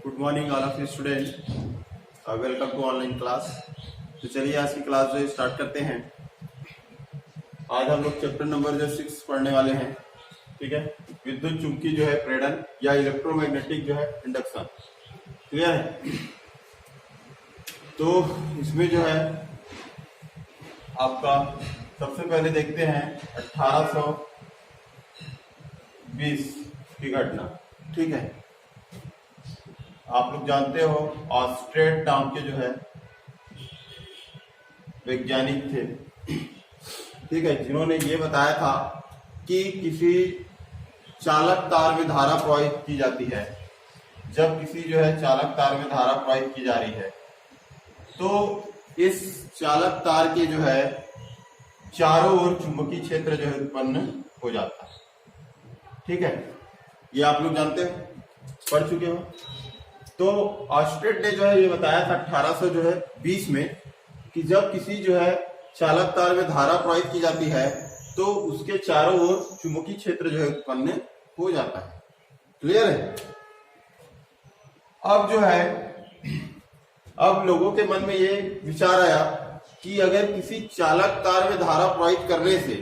Good morning all of you student, welcome to online class. तो चलिए आज की क्लास जो स्टार्ट करते हैं। आज हम लोग चैप्टर नंबर 6 पढ़ने वाले हैं। ठीक है, विद्युत चुंबकीय जो है प्रेरण या इलेक्ट्रोमैग्नेटिक जो है इंडक्शन। क्लियर है? तो इसमें जो है आपका सबसे पहले देखते हैं 1820 की घटना। ठीक है, आप लोग जानते हो ऑस्ट्रेट नाम के जो है वैज्ञानिक थे। ठीक है, जिन्होंने ये बताया था कि किसी चालक तार में धारा प्रवाहित की जाती है। जब किसी जो है चालक तार में धारा प्रवाहित की जा रही है तो इस चालक तार के जो है चारों ओर चुंबकीय क्षेत्र जो है उत्पन्न हो जाता है। ठीक है, ये आप लोग जानते हो, पढ़ चुके हो। तो ऑस्ट्रेट ने जो है ये बताया था 1820 में कि जब किसी जो है चालक तार में धारा प्रवाहित की जाती है तो उसके चारों ओर चुंबकीय क्षेत्र जो है उत्पन्न हो जाता है। क्लियर है? अब जो है अब लोगों के मन में ये विचार आया कि अगर किसी चालक तार में धारा प्रवाहित करने से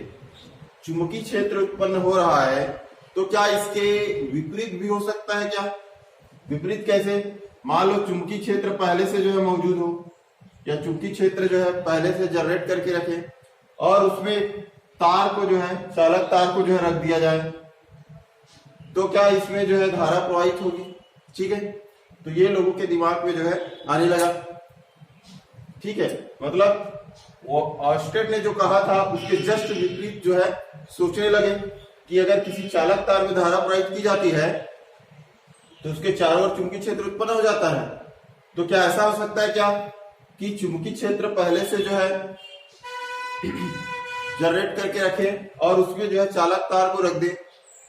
चुंबकीय क्षेत्र उत्पन्न हो रहा है तो क्या इसके विपरीत भी हो सकता है? क्या विपरीत कैसे? मान लो चुंबकीय क्षेत्र पहले से जो है मौजूद हो या चुंबकीय क्षेत्र जो है पहले से जनरेट करके रखे और उसमें तार को जो है चालक तार को जो है रख दिया जाए तो क्या इसमें जो है धारा प्रवाहित होगी? ठीक है, तो ये लोगों के दिमाग में जो है आने लगा। ठीक है, मतलब वो ऑस्ट्रेट ने जो कहा था उसके जस्ट विपरीत जो है सोचने लगे कि अगर किसी चालक तार में धारा प्रवाहित की जाती है तो उसके चारों ओर चुंबकीय क्षेत्र उत्पन्न हो जाता है। तो क्या ऐसा हो सकता है क्या कि चुंबकीय क्षेत्र पहले से जो है जनरेट करके रखे और उसमें जो है चालक तार को रख दे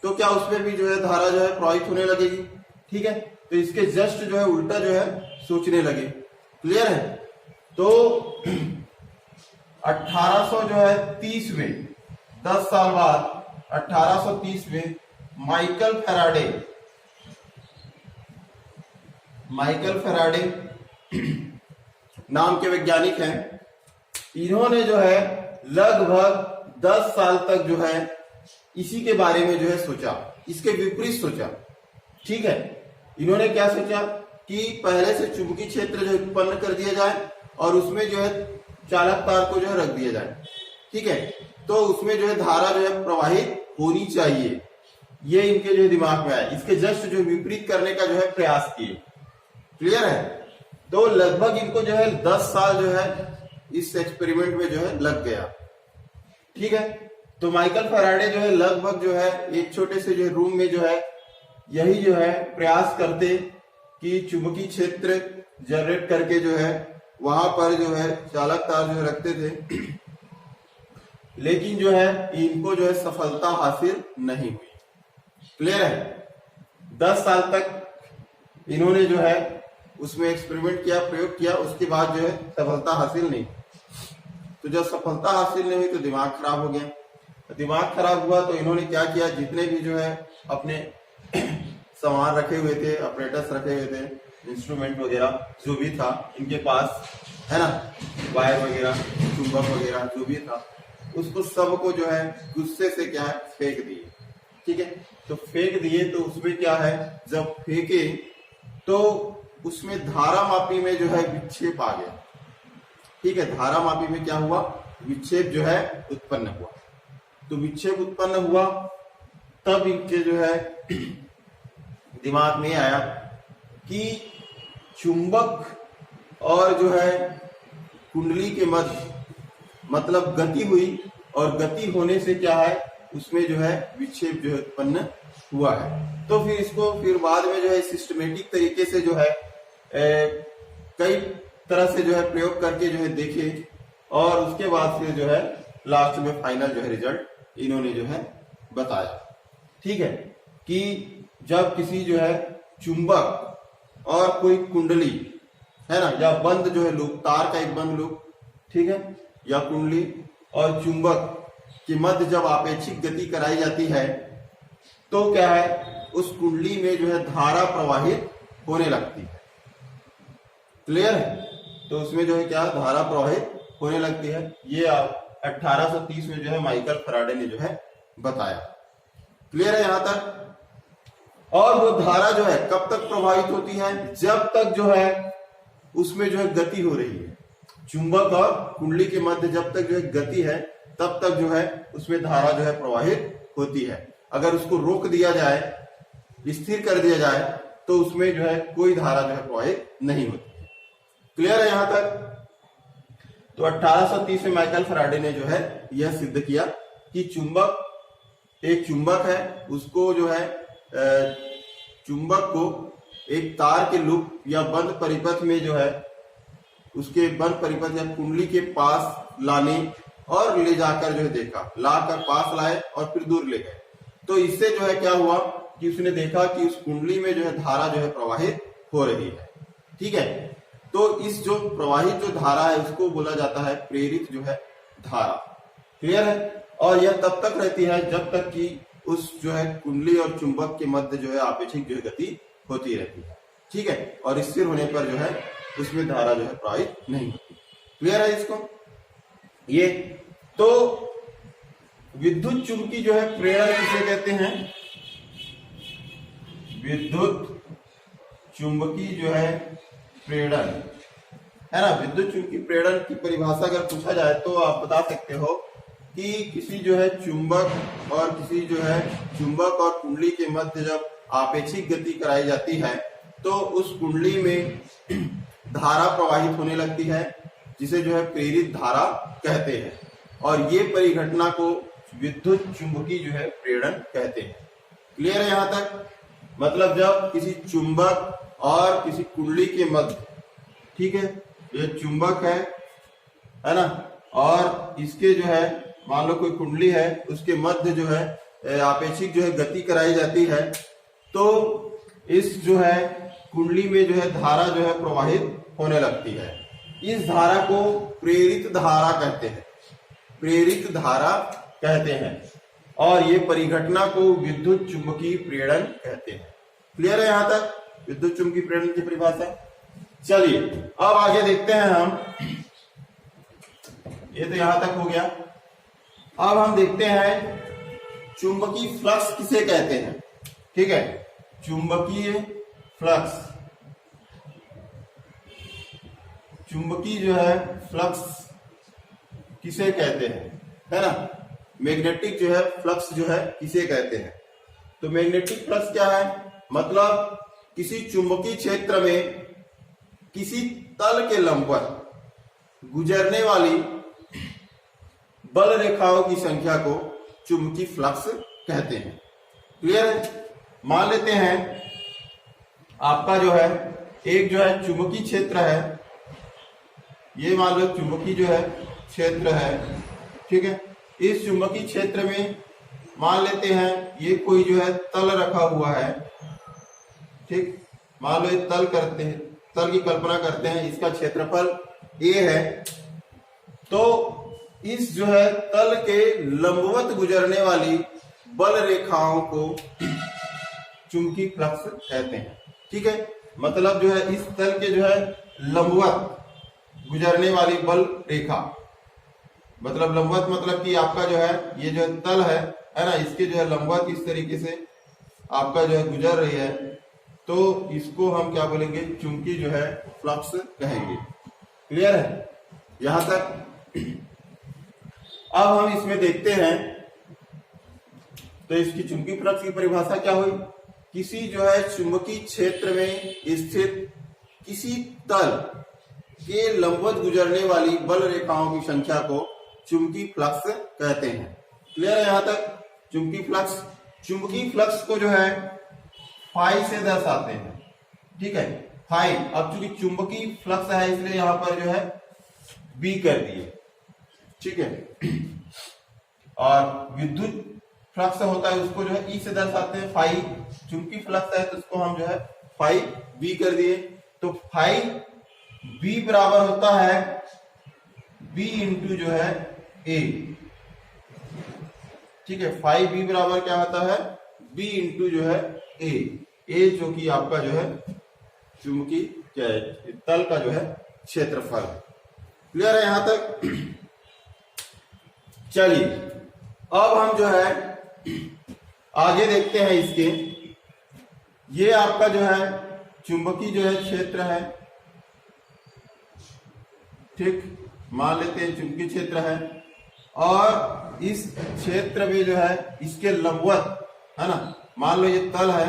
तो क्या उसमें भी जो है धारा जो है प्रवाहित होने लगेगी? ठीक है, तो इसके जस्ट जो है उल्टा जो है सोचने लगे। क्लियर है? तो 1830 में 10 साल बाद 1830 में माइकल फैराडे नाम के वैज्ञानिक हैं। इन्होंने जो है लगभग 10 साल तक जो है इसी के बारे में जो है सोचा, इसके विपरीत सोचा। ठीक है, इन्होंने क्या सोचा कि पहले से चुंबकीय क्षेत्र जो उत्पन्न कर दिया जाए और उसमें जो है चालक तार को जो है रख दिया जाए। ठीक है, तो उसमें जो है धारा जो है प्रवाहित होनी चाहिए, ये इनके जो दिमाग में आया। इसके जस्ट जो विपरीत करने का जो है प्रयास किए। क्लियर है? तो लगभग इनको जो है 10 साल जो है इस एक्सपेरिमेंट में जो है लग गया। ठीक है, तो माइकल फैराडे जो है लगभग जो है एक छोटे से जो रूम में जो है यही जो है प्रयास करते कि चुंबकीय क्षेत्र जनरेट करके जो है वहां पर जो है चालक तार जो है रखते थे, लेकिन जो है इनको जो है सफलता हासिल नहीं हुई। क्लियर है? 10 साल तक इन्होंने जो है उसमें एक्सपेरिमेंट किया, प्रयोग किया, उसके बाद जो है सफलता हासिल नहीं। तो जब सफलता हासिल नहीं हुई तो दिमाग खराब हो गया। दिमाग खराब हुआ तो इन्होंने क्या किया, जितने भी जो है अपने सामान रखे हुए थे, ऑपरेटर्स रखे हुए थे, इंस्ट्रूमेंट वगैरह जो भी था इनके पास, है ना, वायर वगैरह, चुंबक वगैरह जो भी था, उसको सबको जो है गुस्से से क्या है फेंक दिए। ठीक है, तो फेंक दिए तो उसमें क्या है, जब फेंके तो उसमें धारामापी में जो है विक्षेप आ गया। ठीक है, धारामापी में क्या हुआ, विक्षेप जो है उत्पन्न हुआ। तो विक्षेप उत्पन्न हुआ तब इनके जो है दिमाग में आया कि चुंबक और जो है कुंडली के मध्य मतलब गति हुई और गति होने से क्या है उसमें जो है विक्षेप जो है उत्पन्न हुआ है। तो फिर इसको फिर बाद में जो है सिस्टमेटिक तरीके से जो है कई तरह से जो है प्रयोग करके जो है देखे और उसके बाद फिर जो है लास्ट में फाइनल जो है रिजल्ट इन्होंने जो है बताया। ठीक है, कि जब किसी जो है चुंबक और कोई कुंडली, है ना, या बंद जो है लूप, तार का एक बंद लूप, ठीक है, या कुंडली और चुंबक के मध्य जब आपेक्षिक गति कराई जाती है तो क्या है उस कुंडली में जो है धारा प्रवाहित होने लगती है। क्लियर है? तो उसमें जो है क्या धारा प्रवाहित होने लगती है। ये 1830 में जो है माइकल फैराडे ने जो है बताया। क्लियर है यहां तक? और वो धारा जो है कब तक प्रभावित होती है? जब तक जो है उसमें जो है गति हो रही है। चुंबक और कुंडली के मध्य जब तक जो है गति है, तब तक जो है उसमें धारा जो है प्रवाहित होती है। अगर उसको रोक दिया जाए, स्थिर कर दिया जाए, तो उसमें जो है कोई धारा जो है प्रवाहित नहीं होती है। क्लियर है यहां तक? तो 1830 में माइकल फैराडे ने जो है यह सिद्ध किया कि चुंबक, एक चुंबक है, उसको जो है चुंबक को एक तार के लूप या बंद परिपथ में जो है उसके बंद परिपथ या कुंडली के पास लाने और ले जाकर जो है देखा, लाकर पास लाए और फिर दूर ले गए। तो इससे जो है क्या हुआ कि उसने देखा कि उस कुंडली में जो है धारा जो है प्रवाहित हो रही है। ठीक है? तो इस जो प्रवाहित जो धारा है उसको बोला जाता है प्रेरित जो है धारा। क्लियर है? और यह तब तक रहती है जब तक कि उस जो है कुंडली और चुंबक के मध्य जो है आपेक्षिक जो है गति होती रहती है। ठीक है? और स्थिर होने पर जो है उसमें धारा जो है प्रवाहित नहीं होती। क्लियर है इसको? ये तो विद्युत चुंबकी जो है प्रेरण किसे कहते हैं? विद्युत चुंबकी जो है प्रेरण, है ना। विद्युत चुंबकी प्रेरण की परिभाषा अगर पूछा जाए तो आप बता सकते हो कि किसी जो है चुंबक और किसी जो है चुंबक और कुंडली के मध्य जब आपेक्षिक गति कराई जाती है तो उस कुंडली में धारा प्रवाहित होने लगती है, जिसे जो है प्रेरित धारा कहते हैं। और ये परिघटना को विद्युत चुंबकी जो है प्रेरण कहते हैं। क्लियर है यहां तक? मतलब जब किसी चुंबक और किसी कुंडली के मध्य, ठीक है, ये चुंबक है ना, और इसके जो है मान लो कोई कुंडली है, उसके मध्य जो है आपेक्षिक जो है गति कराई जाती है, तो इस जो है कुंडली में जो है धारा जो है प्रवाहित होने लगती है। इस धारा को प्रेरित धारा कहते हैं, प्रेरित धारा कहते हैं। और ये परिघटना को विद्युत चुंबकीय प्रेरण कहते हैं। क्लियर है यहां तक विद्युत चुंबकीय प्रेरण की परिभाषा? चलिए अब आगे देखते हैं हम। ये तो यहां तक हो गया। अब हम देखते हैं चुंबकीय फ्लक्स किसे कहते हैं। ठीक है? चुंबकीय फ्लक्स, चुंबकीय जो है फ्लक्स किसे कहते हैं, है ना। मैग्नेटिक जो है फ्लक्स जो है किसे कहते हैं? तो मैग्नेटिक फ्लक्स क्या है? मतलब किसी चुंबकीय क्षेत्र में किसी तल के लंबवत गुजरने वाली बल रेखाओं की संख्या को चुंबकीय फ्लक्स कहते हैं। क्लियर है? मान लेते हैं आपका जो है एक जो है चुंबकीय क्षेत्र है, ये मान लो चुंबकीय जो है क्षेत्र है। ठीक है? इस चुंबकीय क्षेत्र में मान लेते हैं ये कोई जो है तल रखा हुआ है। ठीक? मान लो ये तल करते हैं, तल की कल्पना करते हैं, इसका क्षेत्रफल a है। तो इस जो है तल के लंबवत गुजरने वाली बल रेखाओं को चुंबकीय फ्लक्स कहते हैं। ठीक है? मतलब जो है इस तल के जो है लंबवत गुजरने वाली बल रेखा, मतलब लंबवत मतलब कि आपका जो है ये जो तल है ना, इसके जो है लंबवत इस तरीके से आपका जो है गुजर रही है, तो इसको हम क्या बोलेंगे? चुंबकीय जो है फ्लक्स कहेंगे। क्लियर है यहां तक? अब हम इसमें देखते हैं तो इसकी चुंबकीय फ्लक्स की परिभाषा क्या हुई? किसी जो है चुंबकीय क्षेत्र में स्थित किसी तल के लंबवत गुजरने वाली बल रेखाओं की संख्या को चुंबकीय फ्लक्स कहते हैं। क्लियर है यहां तक? चुंबकीय फ्लक्स, चुंबकीय फ्लक्स को जो है फाई से दर्शाते हैं। ठीक है? फाई, अब चूंकि चुंबकीय फ्लक्स है इसलिए यहां पर जो है बी कर दिए। ठीक है? और विद्युत फ्लक्स होता है उसको जो है ई से दर्शाते हैं, फाई। चुंबकीय फ्लक्स है तो उसको हम जो है फाई बी कर दिए। तो फाई बी बराबर होता है बी इंटू जो है ए। ठीक है? फाई बी बराबर क्या होता है? बी इंटू जो है ए जो कि आपका जो है चुंबकीय तल का जो है क्षेत्रफल। क्लियर है यहां तक? चलिए अब हम जो है आगे देखते हैं इसके। ये आपका जो है चुंबकीय जो है क्षेत्र है, ठीक, मान लेते हैं चुंबकीय क्षेत्र है, और इस क्षेत्र में जो है इसके लंबवत है ना, मान लो ये तल है,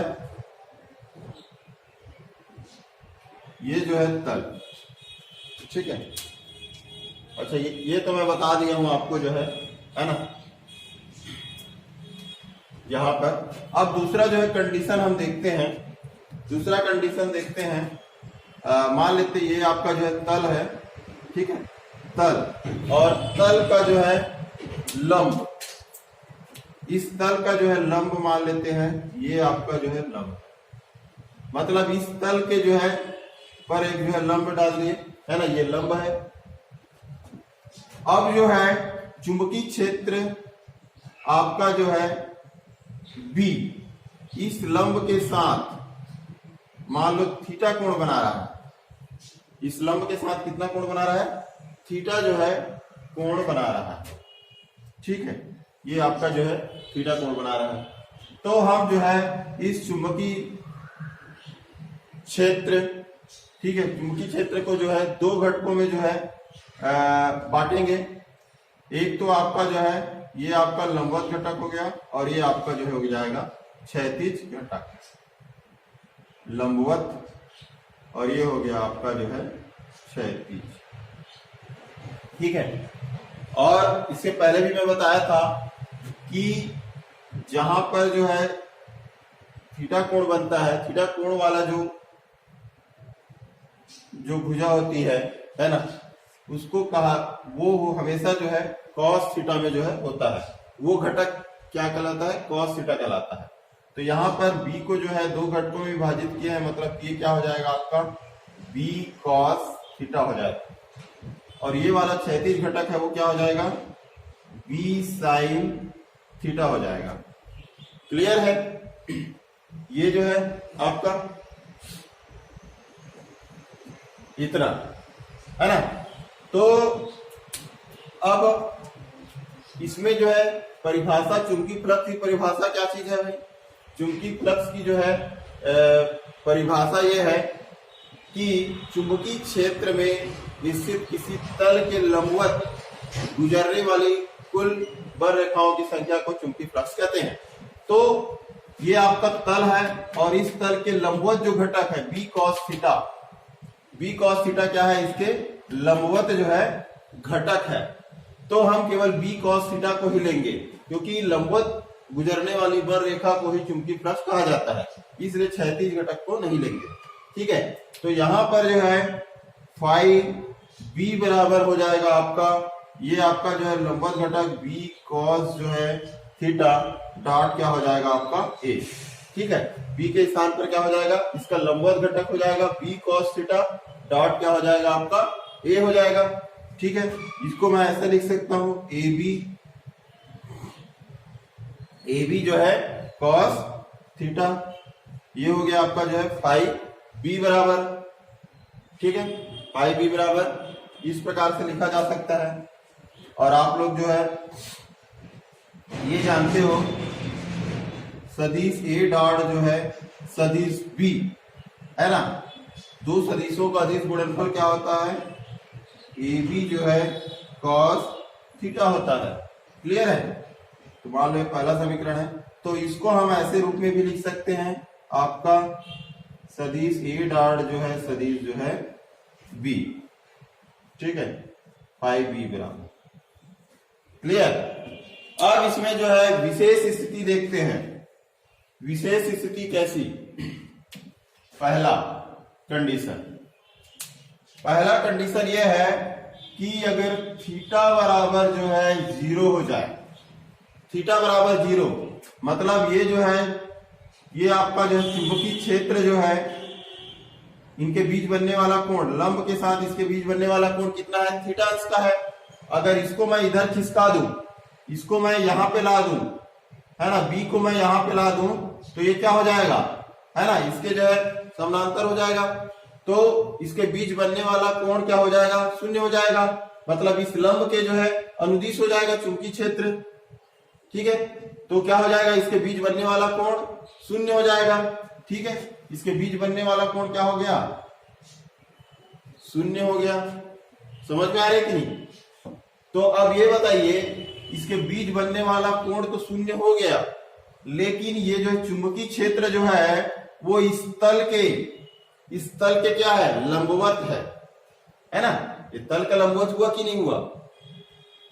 ये जो है तल, ठीक है। अच्छा ये तो मैं बता दिया हूं आपको जो है ना यहां पर। अब दूसरा जो है कंडीशन हम देखते हैं, दूसरा कंडीशन देखते हैं। मान लेते ये आपका जो है तल है, ठीक है, तल, और तल का जो है लंब, इस तल का जो है लंब मान लेते हैं, ये आपका जो है लंब, मतलब इस तल के जो है पर एक जो है लंब डाल दिए, है ना, ये लंब है। अब जो है चुंबकीय क्षेत्र आपका जो है बी इस लंब के साथ मान लो थीटा कोण बना रहा है, इस लंब के साथ कितना कोण बना रहा है? थीटा जो है कोण बना रहा है, ठीक है, ये आपका जो है थीटा कोण बना रहा है। तो हम जो है इस चुंबकीय क्षेत्र, ठीक है, चुंबकीय क्षेत्र को जो है दो घटकों में जो है बांटेंगे। एक तो आपका जो है ये आपका लंबवत घटक हो गया, और ये आपका जो है हो जाएगा क्षैतिज घटक, लंबवत, और ये हो गया आपका जो है क्षैतिज, ठीक है। और इससे पहले भी मैं बताया था कि जहां पर जो है थीटा कोण बनता है, थीटा कोण वाला जो भुजा होती है ना, उसको कहा वो हमेशा जो है कॉस थीटा में जो है होता है, वो घटक क्या कहलाता है? कॉस थीटा कहलाता है। तो यहां पर बी को जो है दो घटकों में विभाजित किया है, मतलब ये क्या हो जाएगा आपका बी कॉस थीटा हो जाएगा, और ये वाला क्षैतिज घटक है वो क्या हो जाएगा? बी साइन थीटा हो जाएगा। क्लियर है? ये जो है आपका इतना है ना। तो अब इसमें जो है परिभाषा, चुंबकीय फ्लक्स की परिभाषा क्या चीज है भाई? चुंबकीय फ्लक्स की जो है परिभाषा ये है कि चुंबकीय क्षेत्र में निश्चित किसी तल के लंबवत गुजरने वाली कुल बर रेखाओं की संख्या को चुंबकीय फ्लक्स कहते हैं। तो ये आपका तल है, और इस तल के लंबवत जो घटक है b cos theta, b cos theta क्या है? इसके लंबवत जो है घटक है। तो हम केवल बी कॉस थीटा को ही लेंगे, क्योंकि लंबवत गुजरने वाली बर रेखा को ही चुंबकीय फ्लक्स कहा जाता है, इसलिए क्षैतिज घटक को नहीं लेंगे, ठीक है। तो यहां पर जो है फाई बी बराबर हो जाएगा आपका, ये आपका जो है लंबवत घटक बी कॉस जो है थीटा डॉट क्या हो जाएगा आपका ए, ठीक है। बी के स्थान पर क्या हो जाएगा? इसका लंबवत घटक हो जाएगा बी कॉस थीटा डॉट क्या हो जाएगा आपका ए हो जाएगा, ठीक है। इसको मैं ऐसे लिख सकता हूं ए बी जो है कॉस थीटा, ये हो गया आपका जो है फाई बी बराबर, ठीक है, फाई बी बराबर इस प्रकार से लिखा जा सकता है। और आप लोग जो है ये जानते हो सदिश ए डॉट जो है सदिश बी है ना, दो सदिशों का अदिश गुणनफल क्या होता है? ए बी जो है कॉस थीटा होता है। क्लियर है? तो मान लो पहला समीकरण है, तो इसको हम ऐसे रूप में भी लिख सकते हैं, आपका सदिश ए डॉट जो है सदिश जो है बी, ठीक है, फाई बी बराबर। क्लियर? अब इसमें जो है विशेष स्थिति देखते हैं। विशेष स्थिति कैसी? पहला कंडीशन यह है कि अगर थीटा बराबर जो है 0 हो जाए, थीटा बराबर 0 मतलब ये जो है ये आपका जो चुंबकीय क्षेत्र जो है इनके बीच बनने वाला कोण, लंब के साथ इसके बीच बनने वाला कोण कितना है? थीटा अंश का है। अगर इसको मैं इधर खिसका दूं, इसको मैं यहां पे ला दूं, है ना, बी को मैं यहां पे ला दूं, तो ये क्या हो जाएगा? है ना, इसके जो है समानांतर हो जाएगा। तो इसके बीच बनने वाला कोण क्या हो जाएगा, शून्य हो जाएगा। मतलब इस लंब के जो है अनुदिश हो जाएगा चुंबकीय क्षेत्र। ठीक है, तो क्या हो जाएगा, इसके बीच बनने वाला कोण शून्य हो जाएगा। ठीक है, इसके बीच बनने वाला कोण क्या हो गया, शून्य हो गया। समझ में आ रही है कि नहीं? तो अब ये बताइए, इसके बीच बनने वाला कोण तो शून्य हो गया, लेकिन ये जो चुंबकीय क्षेत्र जो है वो इस तल के क्या है, लंबवत है ना। ये तल का लंबवत हुआ कि नहीं हुआ,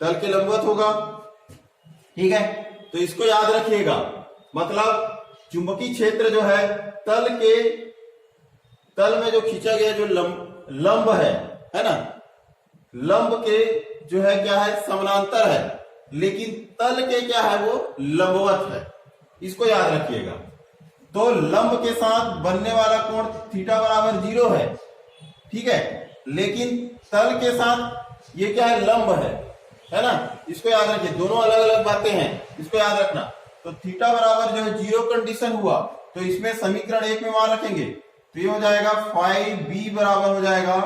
तल के लंबवत होगा। ठीक है, तो इसको याद रखिएगा। मतलब चुंबकीय क्षेत्र जो है तल में जो खींचा गया जो लंब है ना, लंब के जो है क्या है, समानांतर है, लेकिन तल के क्या है, वो लंबवत है। इसको याद रखिएगा। तो लंब के साथ बनने वाला कोण थीटा बराबर 0 है। ठीक है, लेकिन तल के साथ ये क्या है, लंब है ना। इसको याद रखिए, दोनों अलग अलग बातें हैं, इसको याद रखना। तो थीटा बराबर जो है 0 कंडीशन हुआ, तो इसमें समीकरण 1 में मान रखेंगे, तो ये हो जाएगा फाई बी बराबर हो जाएगा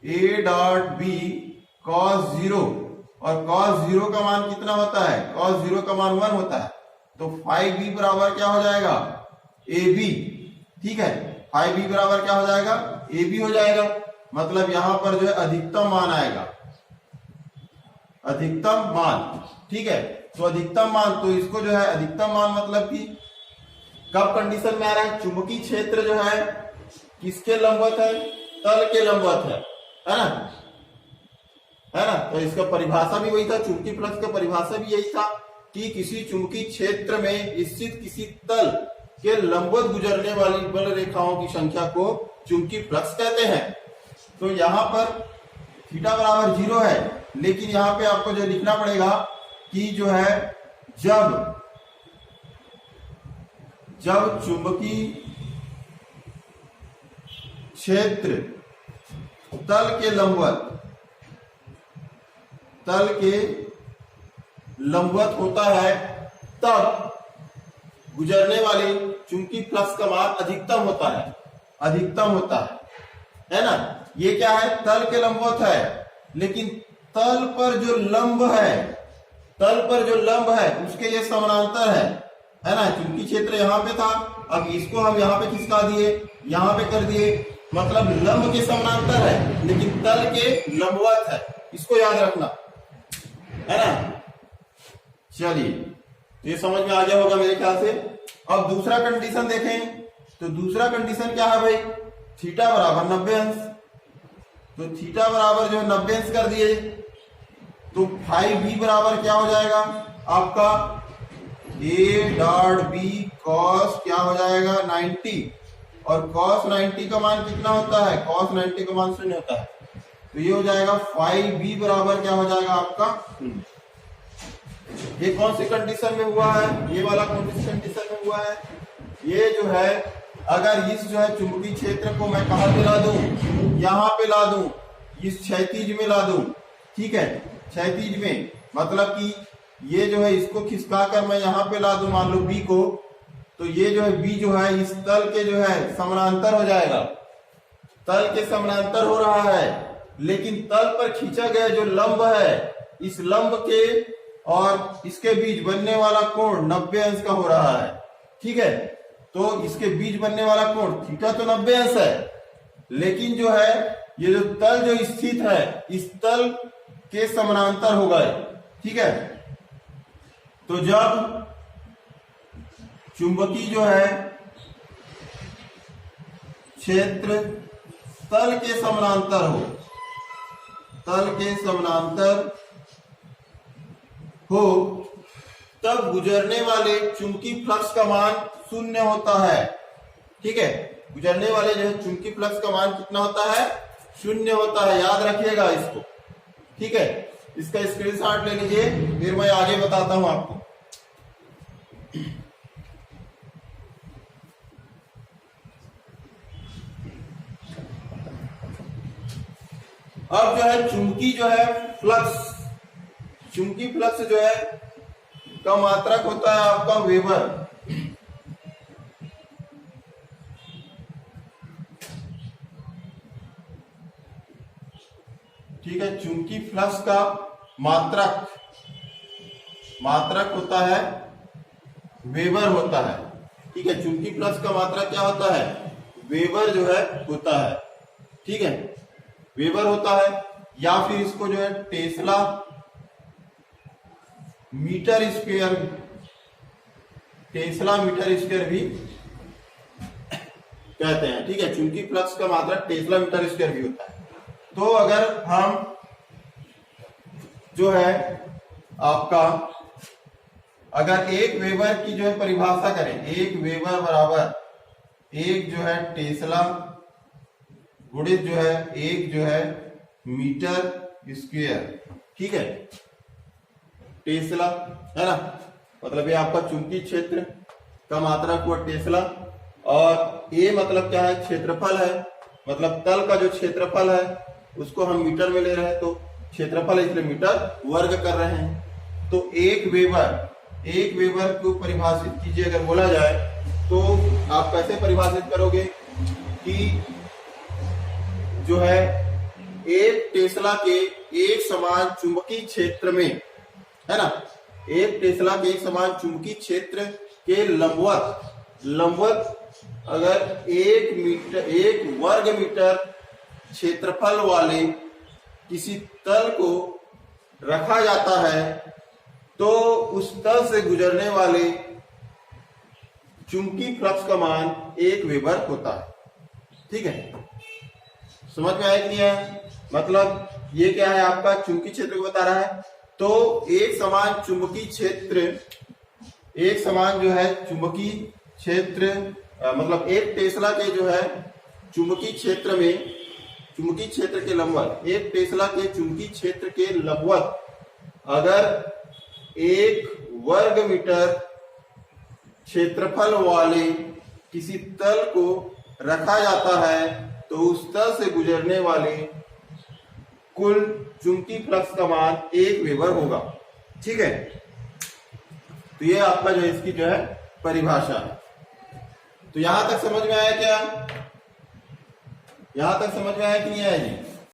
a डॉट बी कॉस 0, और कॉस 0 का मान कितना होता है, कॉस 0 का मान 1 होता है। तो फाई बी बराबर क्या हो जाएगा, ए बी। ठीक है, फाई बी बराबर क्या हो जाएगा, ए बी हो जाएगा। मतलब यहां पर जो है अधिकतम मान आएगा, अधिकतम मान। ठीक है, तो अधिकतम मान, तो इसको जो है अधिकतम मान मतलब कि कब कंडीशन में आ रहा है, चुंबकीय क्षेत्र जो है किसके लंबवत है, तल के लंबवत है ना। तो इसका परिभाषा भी वही था, चुंबकीय फ्लक्स का परिभाषा भी यही था कि किसी चुंबकीय क्षेत्र में स्थित किसी तल के लंबवत गुजरने वाली बल रेखाओं की संख्या को चुंबकीय फ्लक्स कहते हैं। तो यहाँ पर थीटा बराबर 0 है, लेकिन यहाँ पे आपको जो लिखना पड़ेगा कि जो है जब चुंबकीय क्षेत्र तल के लंबवत होता है, तब गुजरने वाले चुंबकीय फ्लक्स का मान अधिकतम होता है ना। ये क्या है, तल के लंबवत है, लेकिन तल पर जो लंब है उसके ये समानांतर है ना। चुंबकीय क्षेत्र यहाँ पे था, अब इसको हम यहाँ पे खिसका दिए, यहाँ पे कर दिए, मतलब लंब के समानांतर है लेकिन तल के लंबवत है। इसको याद रखना है ना। चलिए, ये समझ में आ गया होगा मेरे ख्याल से। अब दूसरा कंडीशन देखें, तो दूसरा कंडीशन क्या है भाई, थीटा बराबर 90 अंश। तो थीटा बराबर जो 90 अंश कर दिए, तो फाई बी बराबर क्या हो जाएगा आपका, a डॉट बी कॉस क्या हो जाएगा 90, और कॉस 90 का मान कितना होता है, कॉस 90 का मान 0 होता है। तो ये हो जाएगा फाई बी बराबर क्या हो जाएगा आपका 0। ये कौन सी कंडीशन में हुआ है, ये वाला कौन सी कंडीशन में हुआ है, ये जो है अगर इस जो है चुंबकीय क्षेत्र को मैं कहां पे ला दूं, यहां पे ला दूं, इस क्षैतिज में ला दूं। ठीक है, क्षैतिज में, मतलब कि ये जो है इसको खिसका कर मैं यहाँ पे ला दूं मान लो बी को, तो ये जो है बी जो है इस तल के जो है समानांतर हो जाएगा, तल के समानांतर हो रहा है, लेकिन तल पर खींचा गया जो लंब है, इस लंब के और इसके बीच बनने वाला कोण 90 अंश का हो रहा है। ठीक है, तो इसके बीच बनने वाला कोण थीटा तो 90 अंश है, लेकिन जो है ये जो तल जो स्थित है इस तल के समानांतर हो गए। ठीक है, तो जब चुंबकीय जो है क्षेत्र तल के समानांतर हो, तब गुजरने वाले चुंबकीय फ्लक्स का मान 0 होता है। ठीक है, गुजरने वाले जो है चुंबकीय फ्लक्स का मान कितना होता है, 0 होता है। याद रखिएगा इसको। ठीक है, इसका स्क्रीनशॉट ले लीजिए, फिर मैं आगे बताता हूं आपको। अब जो है चुंबकीय फ्लक्स जो है का मात्रक होता है आपका वेबर। ठीक है। चुंबकीय फ्लक्स का मात्रक होता है वेबर होता है, ठीक है। चुंबकीय फ्लक्स का मात्रक क्या होता है? वेबर जो है होता है, ठीक है, वेबर होता है। या फिर इसको जो है टेस्ला मीटर स्क्वायर भी कहते हैं, ठीक है। चुंबकीय फ्लक्स का मात्रक टेस्ला मीटर स्क्वायर भी होता है। तो अगर हम जो है आपका अगर एक वेबर की जो है परिभाषा करें, एक वेबर बराबर एक जो है टेस्ला गुणित जो है एक जो है मीटर स्क्वायर, ठीक है। टेस्ला है ना, मतलब ये आपका चुंबकीय क्षेत्र का मात्रक हुआ टेस्ला, और ये मतलब क्या है? क्षेत्रफल है, मतलब तल का जो क्षेत्रफल है उसको हम मीटर में ले रहे हैं, तो क्षेत्रफल इसलिए मीटर वर्ग कर रहे हैं। तो एक वेबर को परिभाषित कीजिए अगर बोला जाए तो आप कैसे परिभाषित करोगे कि जो है एक टेस्ला के एक समान चुंबकीय क्षेत्र में, है ना, एक टेस्ला के एक समान चुंबकीय क्षेत्र के लंबवत अगर एक वर्ग मीटर क्षेत्रफल वाले किसी तल को रखा जाता है तो उस तल से गुजरने वाले चुंबकीय फ्लक्स का मान 1 वेबर होता है, ठीक है। समझ में आया कि नहीं है? मतलब ये क्या है? आपका चुंबकीय क्षेत्र को बता रहा है। तो एक समान चुंबकीय क्षेत्र मतलब एक टेस्ला के जो है चुंबकीय क्षेत्र के लंबवत, एक टेस्ला के चुंबकीय क्षेत्र के लंबवत अगर 1 वर्ग मीटर क्षेत्रफल वाले किसी तल को रखा जाता है तो उस तल से गुजरने वाले कुल चुंबकीय फ्लक्स का मान 1 वेबर होगा, ठीक है। तो ये आपका जो इसकी जो है परिभाषा है। तो यहां तक समझ में आया क्या? यहां तक समझ में आया कि नहीं आया जी?